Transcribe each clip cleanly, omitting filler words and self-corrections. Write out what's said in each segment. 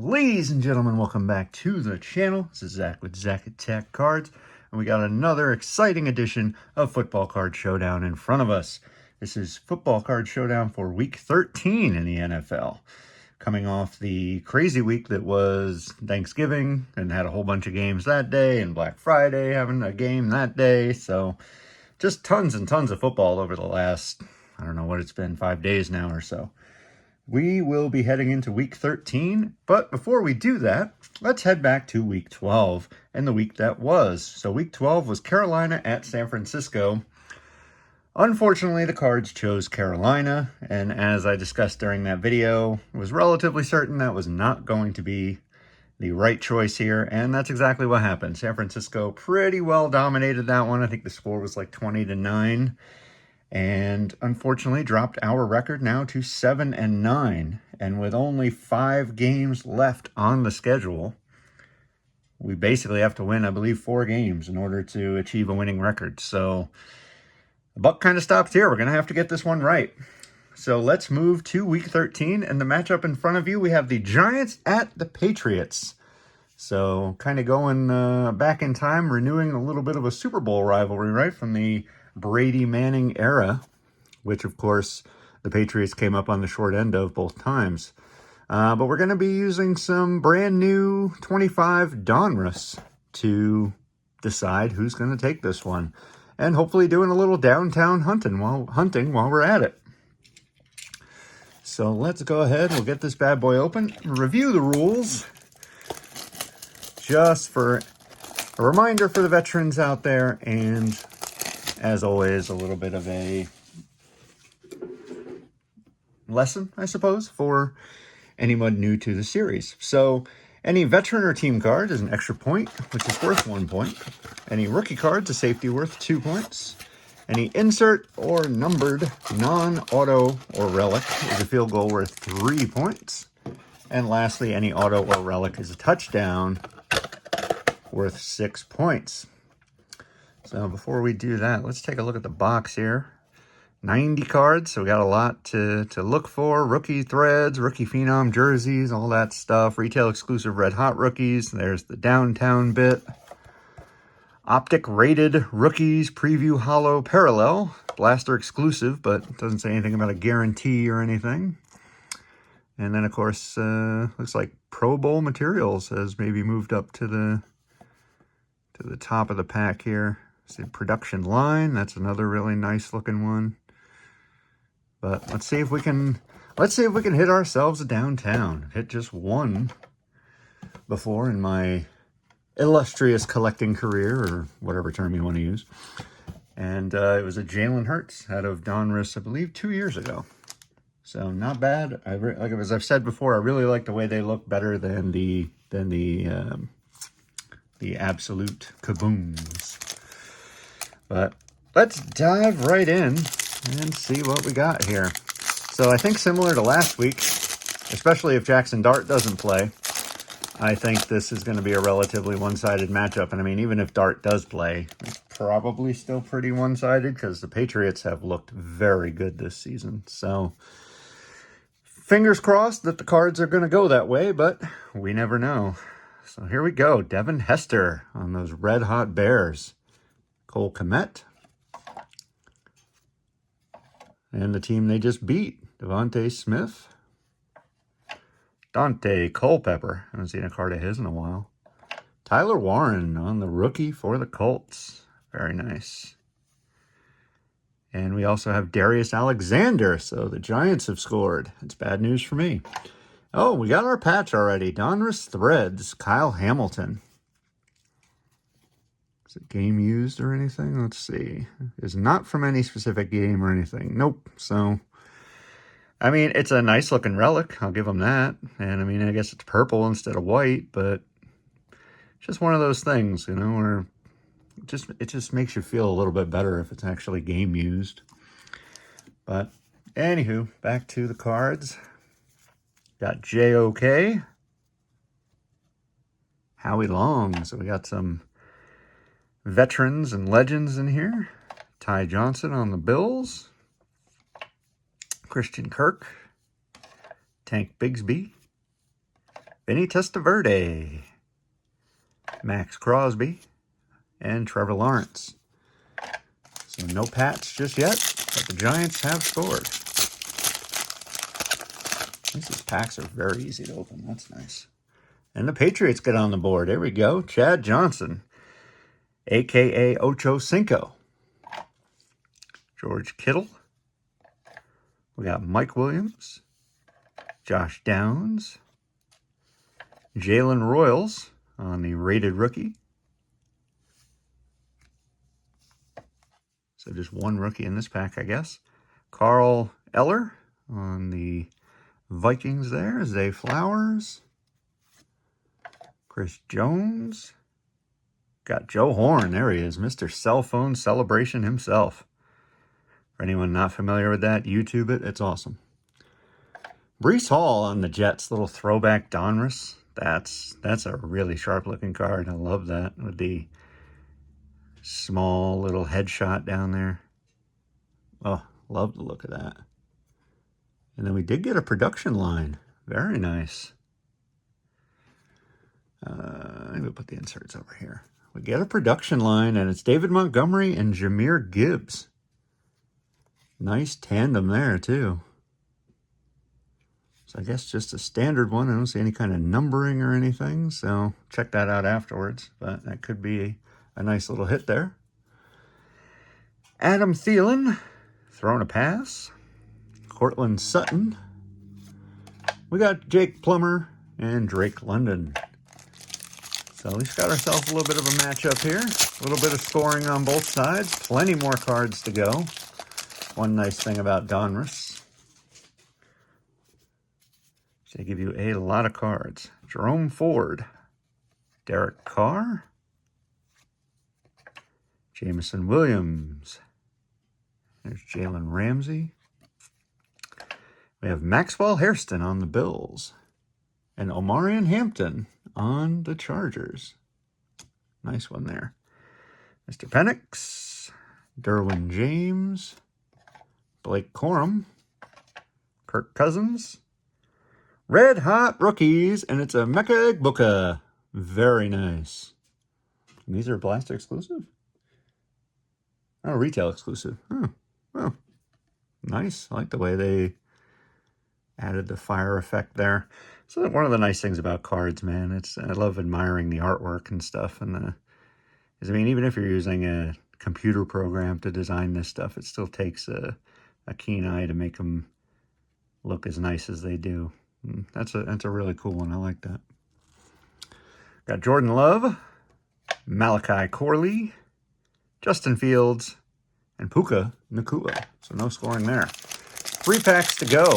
Ladies and gentlemen, welcome back to the channel. This is Zach with Zach Attack Cards, and we got another exciting edition of Football Card Showdown in front of us. This is Football Card Showdown for Week 13 in the NFL. Coming off the crazy week that was Thanksgiving and had a whole bunch of games that day, and Black Friday having a game that day. So just tons and tons of football over the last, I don't know what it's been, 5 days now or so. We will be heading into Week 13, but before we do that, let's head back to Week 12 and the week that was. So Week 12 was Carolina at San Francisco. Unfortunately, the Cards chose Carolina, and as I discussed during that video, it was relatively certain that was not going to be the right choice here, and that's exactly what happened. San Francisco pretty well dominated that one. I think the score was like 20-9. And unfortunately dropped our record now to 7-9. And with only 5 games left on the schedule, we basically have to win, I believe, 4 games in order to achieve a winning record. So the buck kind of stops here. We're going to have to get this one right. So let's move to Week 13. And the matchup in front of you, we have the Giants at the Patriots. So kind of going back in time, renewing a little bit of a Super Bowl rivalry, right, from the Brady Manning era, which of course the Patriots came up on the short end of both times. But we're going to be using some brand new 25 Donruss to decide who's going to take this one, and hopefully doing a little downtown hunting while we're at it. So let's go ahead. We'll get this bad boy open, review the rules, just for a reminder for the veterans out there, and as always, a little bit of a lesson, I suppose, for anyone new to the series. So any veteran or team card is an extra point, which is worth 1 point. Any rookie card's a safety worth 2 points. Any insert or numbered non-auto or relic is a field goal worth 3 points. And lastly, any auto or relic is a touchdown worth 6 points. So before we do that, let's take a look at the box here. 90 cards, so we got a lot to look for. Rookie threads, rookie phenom jerseys, all that stuff. Retail exclusive red hot rookies. There's the downtown bit. Optic rated rookies, preview hollow parallel. Blaster exclusive, but doesn't say anything about a guarantee or anything. And then of course, looks like Pro Bowl materials has maybe moved up to the top of the pack here. See production line, that's another really nice looking one. But let's see if we can hit ourselves a downtown. Hit just one before in my illustrious collecting career, or whatever term you want to use. And it was a Jalen Hurts out of Donruss, I believe, 2 years ago. So not bad. Like as I've said before, I really like the way they look, better than the absolute kabooms. But let's dive right in and see what we got here. So I think similar to last week, especially if Jackson Dart doesn't play, I think this is going to be a relatively one-sided matchup. And I mean, even if Dart does play, it's probably still pretty one-sided because the Patriots have looked very good this season. So fingers crossed that the Cards are going to go that way, but we never know. So here we go. Devin Hester on those red-hot Bears. Cole Kmet. And the team they just beat, Devontae Smith. Dante Culpepper. I haven't seen a card of his in a while. Tyler Warren on the rookie for the Colts. Very nice. And we also have Darius Alexander. So the Giants have scored. It's bad news for me. Oh, we got our patch already. Donruss Threads, Kyle Hamilton. Is it game used or anything? Let's see. It's not from any specific game or anything. Nope. So, I mean, it's a nice looking relic. I'll give them that. And I mean, I guess it's purple instead of white, but it's just one of those things, you know, where it just makes you feel a little bit better if it's actually game used. But anywho, back to the cards. Got JOK. Howie Long. So we got some veterans and legends in here. Ty Johnson on the Bills. Christian Kirk. Tank Bigsby. Vinny Testaverde, Max Crosby, and Trevor Lawrence. So no Pats just yet, but the Giants have scored. These packs are very easy to open. That's nice. And the Patriots get on the board. There we go. Chad Johnson, a.k.a. Ocho Cinco. George Kittle. We got Mike Williams, Josh Downs, Jalen Royals on the rated rookie. So just one rookie in this pack, I guess. Carl Eller on the Vikings there. Zay Flowers. Chris Jones. Got Joe Horn. There he is. Mr. Cell Phone Celebration himself. For anyone not familiar with that, YouTube it. It's awesome. Breece Hall on the Jets. Little throwback Donruss. That's a really sharp looking card. I love that with the small little headshot down there. Oh, love the look of that. And then we did get a production line. Very nice. Maybe we'll put the inserts over here. We get a production line, and it's David Montgomery and Jahmyr Gibbs. Nice tandem there, too. So I guess just a standard one. I don't see any kind of numbering or anything, so check that out afterwards. But that could be a nice little hit there. Adam Thielen, throwing a pass. Cortland Sutton. We got Jake Plummer and Drake London. So at least got ourselves a little bit of a matchup here. A little bit of scoring on both sides. Plenty more cards to go. One nice thing about Donruss, they give you a lot of cards. Jerome Ford, Derek Carr, Jameson Williams. There's Jalen Ramsey. We have Maxwell Hairston on the Bills. And Omarion Hampton on the Chargers. Nice one there. Mr. Penix, Derwin James, Blake Corum, Kirk Cousins, Red Hot Rookies, and it's a Mecha Egbuka. Very nice. And these are Blaster exclusive? Oh, retail exclusive. Oh, nice. I like the way they added the fire effect there. So one of the nice things about cards, man, I love admiring the artwork and stuff. And I mean, even if you're using a computer program to design this stuff, it still takes a keen eye to make them look as nice as they do. That's a really cool one. I like that. Got Jordan Love, Malachi Corley, Justin Fields, and Puka Nacua. So no scoring there. 3 packs to go.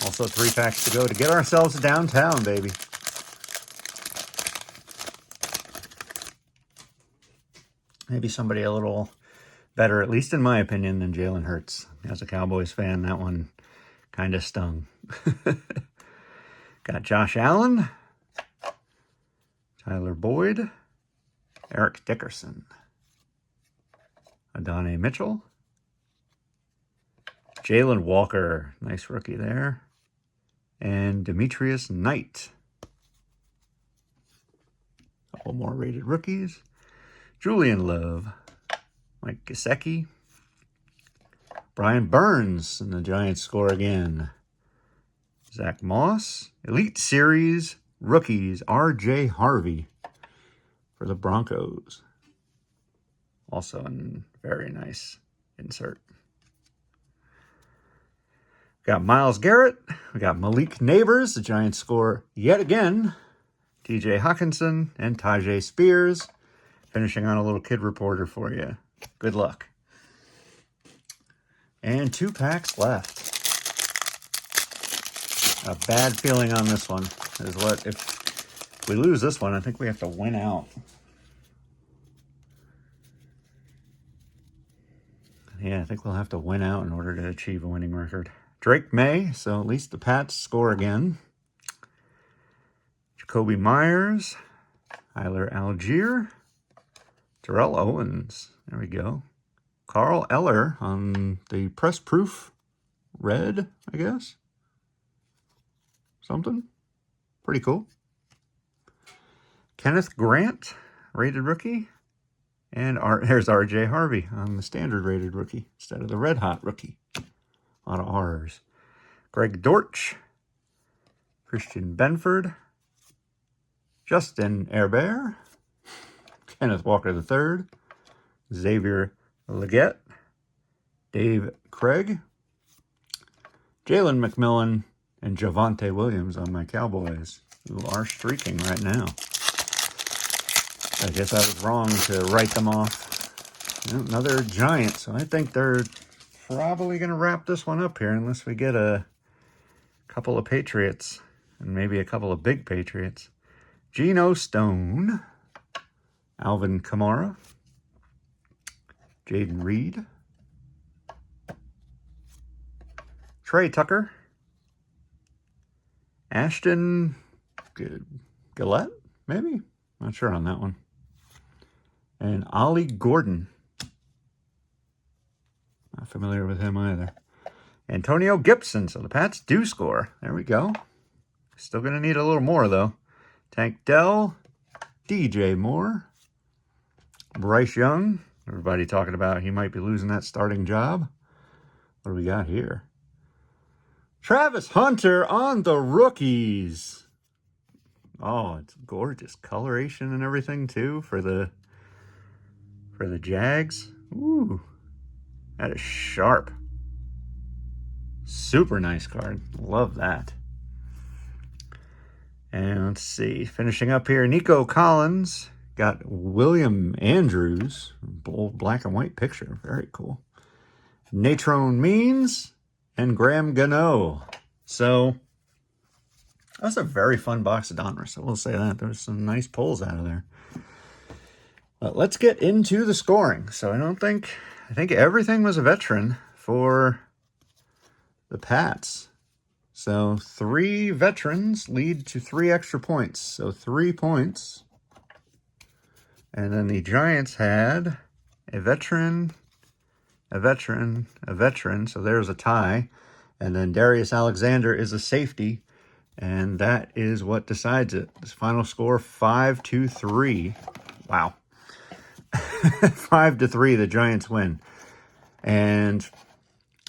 Also 3 packs to go to get ourselves downtown, baby. Maybe somebody a little better, at least in my opinion, than Jalen Hurts. As a Cowboys fan, that one kind of stung. Got Josh Allen, Tyler Boyd, Eric Dickerson, Adonai Mitchell, Jalen Walker, nice rookie there, and Demetrius Knight. A couple more rated rookies. Julian Love, Mike Gesicki, Brian Burns, and the Giants score again. Zach Moss, Elite Series rookies, R.J. Harvey for the Broncos. Also a very nice insert. Got Myles Garrett. We got Malik Neighbors. The Giants score yet again. TJ Hawkinson and Tajay Spears. Finishing on a little kid reporter for you. Good luck. And 2 packs left. A bad feeling on this one is what, if we lose this one, I think we have to win out. Yeah, I think we'll have to win out in order to achieve a winning record. Drake May, so at least the Pats score again. Jacoby Myers, Tyler Algier, Terrell Owens, there we go. Carl Eller on the press proof red, I guess. Something pretty cool. Kenneth Grant, rated rookie. And there's R.J. Harvey on the standard rated rookie instead of the red hot rookie. A lot of R's. Greg Dortch. Christian Benford. Justin Herbert. Kenneth Walker III. Xavier Leggett. Dave Craig. Jalen McMillan. And Javonte Williams on my Cowboys, who are streaking right now. I guess I was wrong to write them off. Another Giant, so I think they're probably going to wrap this one up here unless we get a couple of Patriots and maybe a couple of big Patriots. Geno Stone, Alvin Kamara, Jaden Reed, Trey Tucker, Ashton Gillette, maybe? Not sure on that one. And Ollie Gordon. Not familiar with him either. Antonio Gibson. So the Pats do score. There we go. Still going to need a little more, though. Tank Dell. DJ Moore. Bryce Young. Everybody talking about he might be losing that starting job. What do we got here? Travis Hunter on the rookies. Oh, it's gorgeous coloration and everything too for the Jags. Ooh, that is sharp. Super nice card. Love that. And let's see, finishing up here, Nico Collins got William Andrews, bold black and white picture. Very cool. Natrone Means and Graham Gano. So that was a very fun box of Donruss. I will say that. There was some nice pulls out of there. But let's get into the scoring. So I think everything was a veteran for the Pats. So 3 veterans lead to 3 extra points. So 3 points. And then the Giants had a veteran, a veteran, a veteran. So there's a tie. And then Darius Alexander is a safety. And that is what decides it. This final score, 5-3. Wow. 5-3, the Giants win. And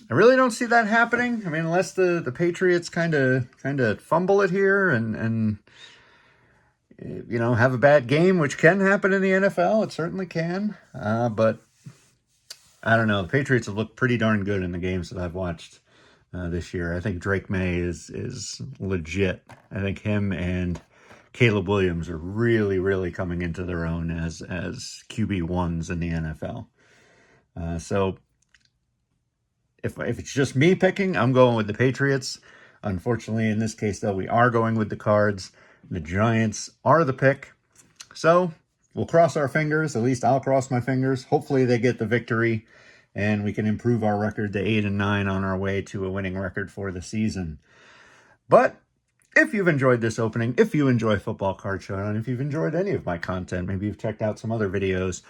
I really don't see that happening. I mean, unless the Patriots kind of fumble it here and you know, have a bad game, which can happen in the NFL. It certainly can. But I don't know. The Patriots have looked pretty darn good in the games that I've watched this year. I think Drake May is legit. I think him and Caleb Williams are really, really coming into their own as QB1s in the NFL. So if it's just me picking, I'm going with the Patriots. Unfortunately, in this case, though, we are going with the Cards. The Giants are the pick. So we'll cross our fingers. At least I'll cross my fingers. Hopefully they get the victory and we can improve our record to 8-9 on our way to a winning record for the season. But if you've enjoyed this opening, if you enjoy Football Card Showdown, if you've enjoyed any of my content, maybe you've checked out some other videos,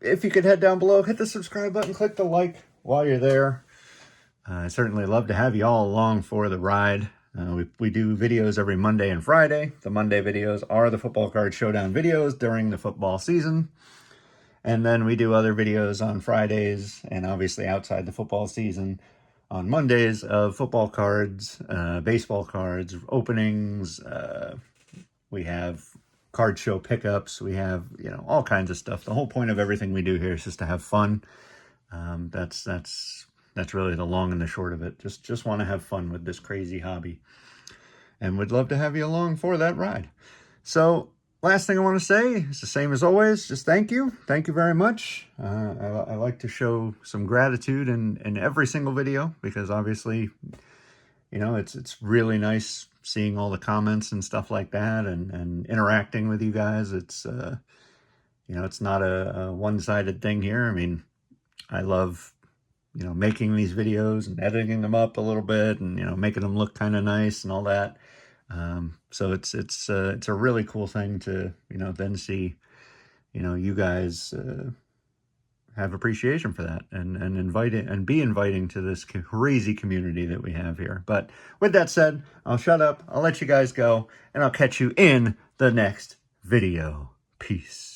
if you could head down below, hit the subscribe button, click the like while you're there. I certainly love to have you all along for the ride. We do videos every Monday and Friday. The Monday videos are the Football Card Showdown videos during the football season. And then we do other videos on Fridays and obviously outside the football season on Mondays of football cards, baseball cards, openings. We have card show pickups. We have, you know, all kinds of stuff. The whole point of everything we do here is just to have fun. That's really the long and the short of it. Just want to have fun with this crazy hobby. And would love to have you along for that ride. So last thing I want to say is the same as always. Just thank you. Thank you very much. I like to show some gratitude in every single video because obviously, you know, it's really nice seeing all the comments and stuff like that and interacting with you guys. It's, you know, it's not a one-sided thing here. I mean, I love, you know, making these videos and editing them up a little bit and, you know, making them look kind of nice and all that. So it's a really cool thing to, you know, then see, you know, you guys, have appreciation for that and invite it and be inviting to this crazy community that we have here. But with that said, I'll shut up. I'll let you guys go and I'll catch you in the next video. Peace.